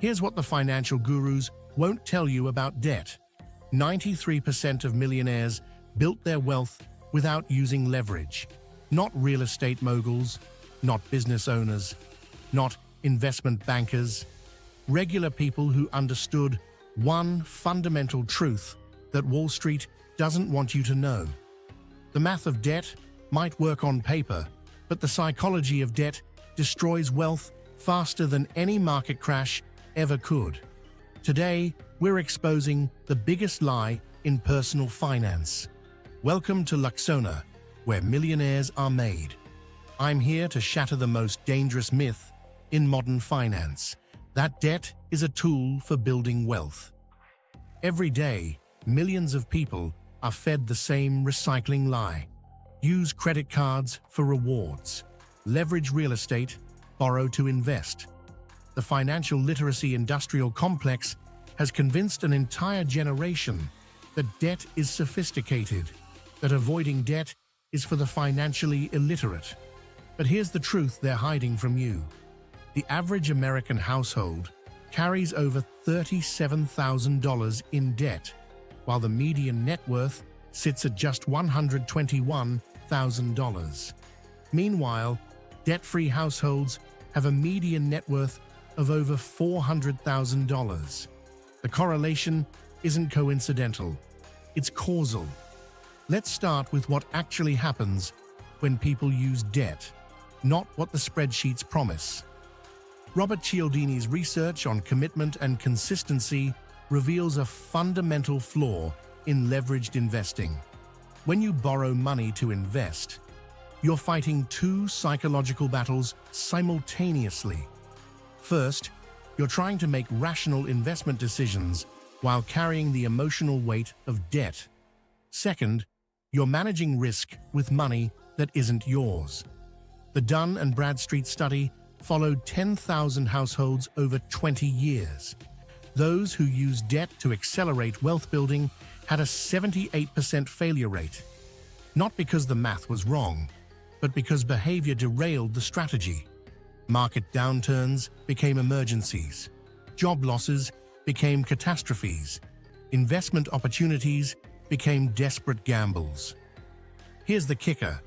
Here's what the financial gurus won't tell you about debt. 93% of millionaires built their wealth without using leverage. Not real estate moguls, not business owners, not investment bankers. Regular people who understood one fundamental truth that Wall Street doesn't want you to know. The math of debt might work on paper, but the psychology of debt destroys wealth faster than any market crash ever could. Today, we're exposing the biggest lie in personal finance. Welcome to Luxona, where millionaires are made. I'm here to shatter the most dangerous myth in modern finance, that debt is a tool for building wealth. Every day, millions of people are fed the same recycling lie. Use credit cards for rewards. Leverage real estate, borrow to invest. The financial literacy industrial complex has convinced an entire generation that debt is sophisticated, that avoiding debt is for the financially illiterate. But here's the truth they're hiding from you. The average American household carries over $37,000 in debt, while the median net worth sits at just $121,000. Meanwhile, debt-free households have a median net worth of over $400,000. The correlation isn't coincidental, it's causal. Let's start with what actually happens when people use debt, not what the spreadsheets promise. Robert Cialdini's research on commitment and consistency reveals a fundamental flaw in leveraged investing. When you borrow money to invest, you're fighting two psychological battles simultaneously. First, you're trying to make rational investment decisions while carrying the emotional weight of debt. Second, you're managing risk with money that isn't yours. The Dun and Bradstreet study followed 10,000 households over 20 years. Those who used debt to accelerate wealth building had a 78% failure rate. Not because the math was wrong, but because behavior derailed the strategy. Market downturns became emergencies. Job losses became catastrophes. Investment opportunities became desperate gambles. Here's the kicker.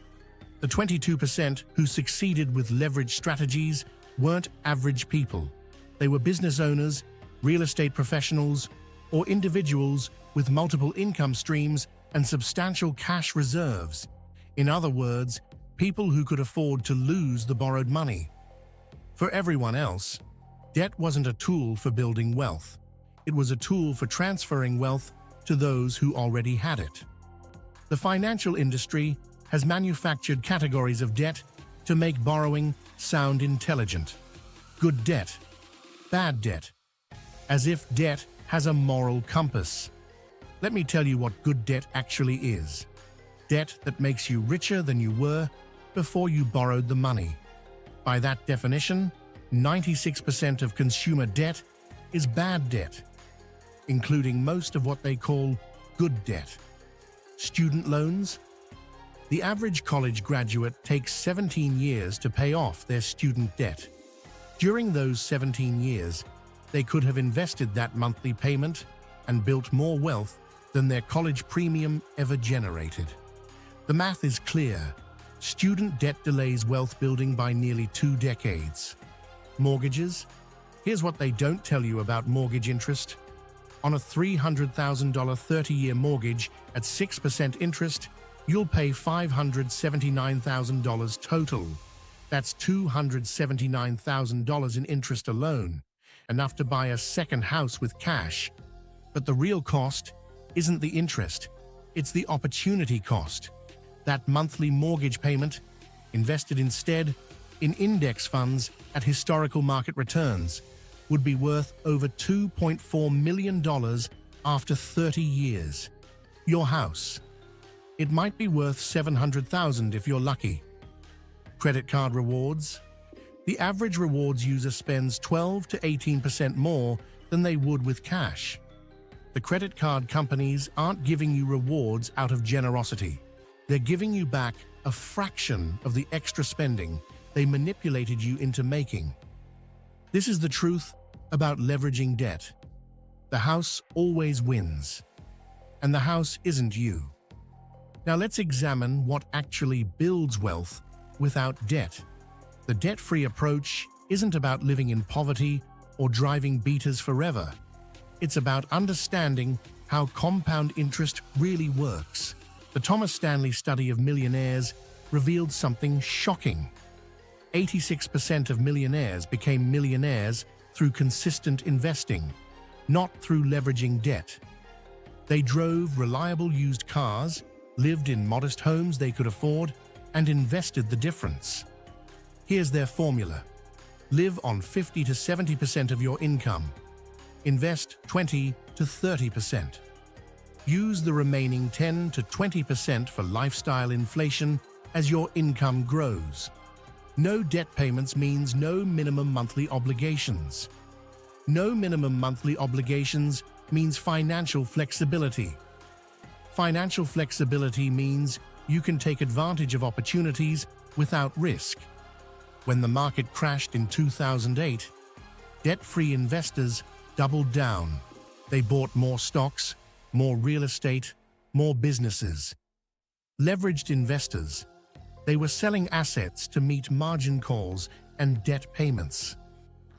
The 22% who succeeded with leverage strategies weren't average people. They were business owners, real estate professionals, or individuals with multiple income streams and substantial cash reserves. In other words, people who could afford to lose the borrowed money. For everyone else, debt wasn't a tool for building wealth. It was a tool for transferring wealth to those who already had it. The financial industry has manufactured categories of debt to make borrowing sound intelligent. Good debt, bad debt, as if debt has a moral compass. Let me tell you what good debt actually is. Debt that makes you richer than you were before you borrowed the money. By that definition, 96% of consumer debt is bad debt, including most of what they call good debt. Student loans. The average college graduate takes 17 years to pay off their student debt. During those 17 years, they could have invested that monthly payment and built more wealth than their college premium ever generated. The math is clear. Student debt delays wealth building by nearly 2 decades. Mortgages? Here's what they don't tell you about mortgage interest. On a $300,000 30-year mortgage at 6% interest, you'll pay $579,000 total. That's $279,000 in interest alone, enough to buy a second house with cash. But the real cost isn't the interest, it's the opportunity cost. That monthly mortgage payment, invested instead in index funds at historical market returns, would be worth over $2.4 million after 30 years. Your house. It might be worth $700,000 if you're lucky. Credit card rewards. The average rewards user spends 12 to 18% more than they would with cash. The credit card companies aren't giving you rewards out of generosity. They're giving you back a fraction of the extra spending they manipulated you into making. This is the truth about leveraging debt. The house always wins. And the house isn't you. Now let's examine what actually builds wealth without debt. The debt-free approach isn't about living in poverty or driving beaters forever. It's about understanding how compound interest really works. The Thomas Stanley study of millionaires revealed something shocking. 86% of millionaires became millionaires through consistent investing, not through leveraging debt. They drove reliable used cars, lived in modest homes they could afford, and invested the difference. Here's their formula. Live on 50 to 70% of your income. Invest 20 to 30%. Use the remaining 10 to 20% for lifestyle inflation as your income grows. No debt payments means no minimum monthly obligations. No minimum monthly obligations means financial flexibility. Financial flexibility means you can take advantage of opportunities without risk. When the market crashed in 2008, debt-free investors doubled down. They bought more stocks, more real estate, more businesses. Leveraged investors. They were selling assets to meet margin calls and debt payments.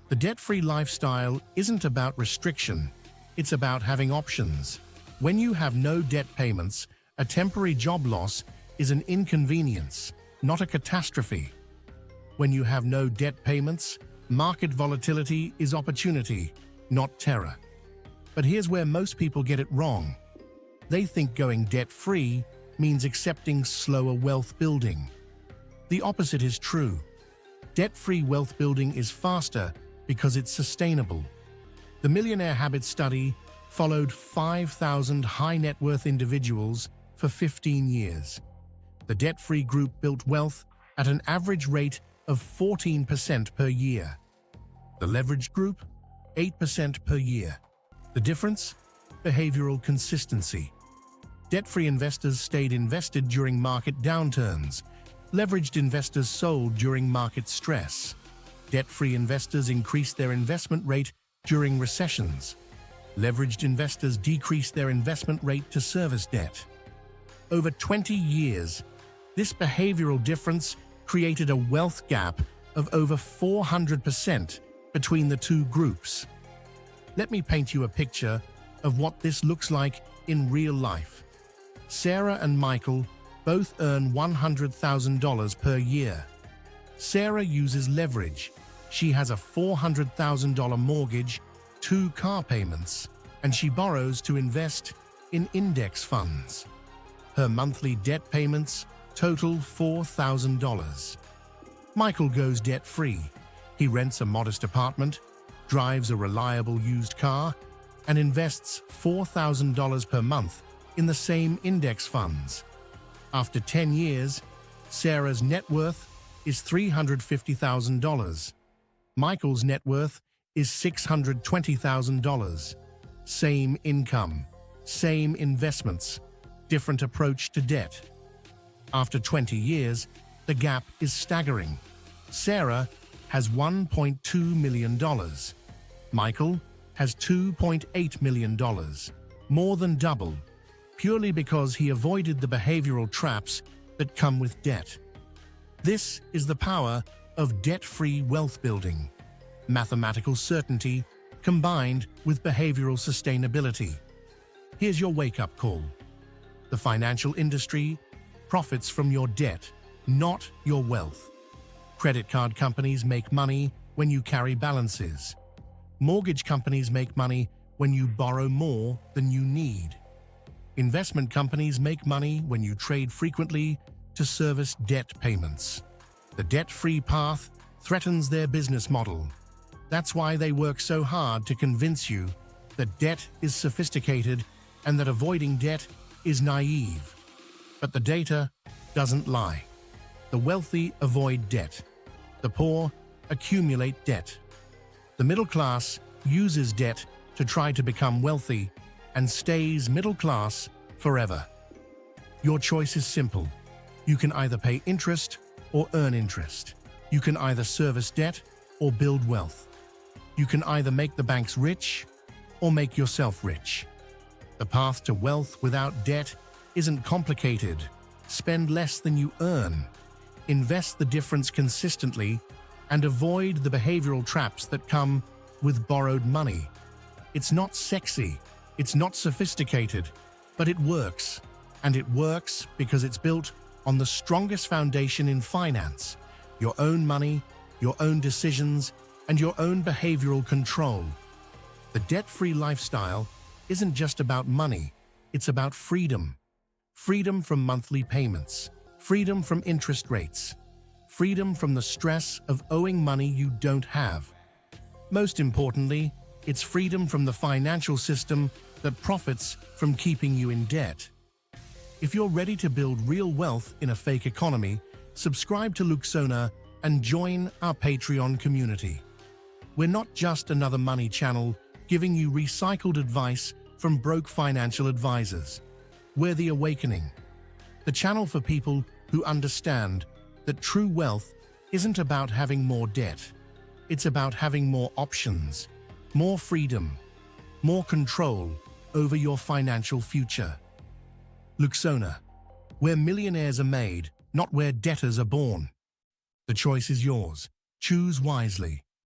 The debt-free lifestyle isn't about restriction. It's about having options. When you have no debt payments, a temporary job loss is an inconvenience, not a catastrophe. When you have no debt payments, market volatility is opportunity, not terror. But here's where most people get it wrong. They think going debt-free means accepting slower wealth building. The opposite is true. Debt-free wealth building is faster because it's sustainable. The Millionaire Habit Study followed 5,000 high-net-worth individuals for 15 years. The debt-free group built wealth at an average rate of 14% per year. The leveraged group, 8% per year. The difference? Behavioral consistency. Debt-free investors stayed invested during market downturns. Leveraged investors sold during market stress. Debt-free investors increased their investment rate during recessions. Leveraged investors decreased their investment rate to service debt. Over 20 years, this behavioral difference created a wealth gap of over 400% between the two groups. Let me paint you a picture of what this looks like in real life. Sarah and Michael both earn $100,000 per year. Sarah uses leverage. She has a $400,000 mortgage, 2 car payments, and she borrows to invest in index funds. Her monthly debt payments total $4,000. Michael goes debt-free. He rents a modest apartment, drives a reliable used car, and invests $4,000 per month in the same index funds. After 10 years, Sarah's net worth is $350,000. Michael's net worth is $620,000. Same income, same investments, different approach to debt. After 20 years, the gap is staggering. Sarah has $1.2 million. Michael has $2.8 million, more than double, purely because he avoided the behavioral traps that come with debt. This is the power of debt-free wealth building, mathematical certainty combined with behavioral sustainability. Here's your wake-up call. The financial industry profits from your debt, not your wealth. Credit card companies make money when you carry balances. Mortgage companies make money when you borrow more than you need. Investment companies make money when you trade frequently to service debt payments. The debt-free path threatens their business model. That's why they work so hard to convince you that debt is sophisticated and that avoiding debt is naive. But the data doesn't lie. The wealthy avoid debt. The poor accumulate debt. The middle class uses debt to try to become wealthy and stays middle class forever. Your choice is simple. You can either pay interest or earn interest. You can either service debt or build wealth. You can either make the banks rich or make yourself rich. The path to wealth without debt isn't complicated. Spend less than you earn. Invest the difference consistently and avoid the behavioral traps that come with borrowed money. It's not sexy, it's not sophisticated, but it works. And it works because it's built on the strongest foundation in finance: your own money, your own decisions, and your own behavioral control. The debt-free lifestyle isn't just about money, it's about freedom. Freedom from monthly payments, freedom from interest rates, freedom from the stress of owing money you don't have. Most importantly, it's freedom from the financial system that profits from keeping you in debt. If you're ready to build real wealth in a fake economy, subscribe to Luxona and join our Patreon community. We're not just another money channel giving you recycled advice from broke financial advisors. We're the Awakening, the channel for people who understand that true wealth isn't about having more debt. It's about having more options, more freedom, more control over your financial future. Luxona, where millionaires are made, not where debtors are born. The choice is yours. Choose wisely.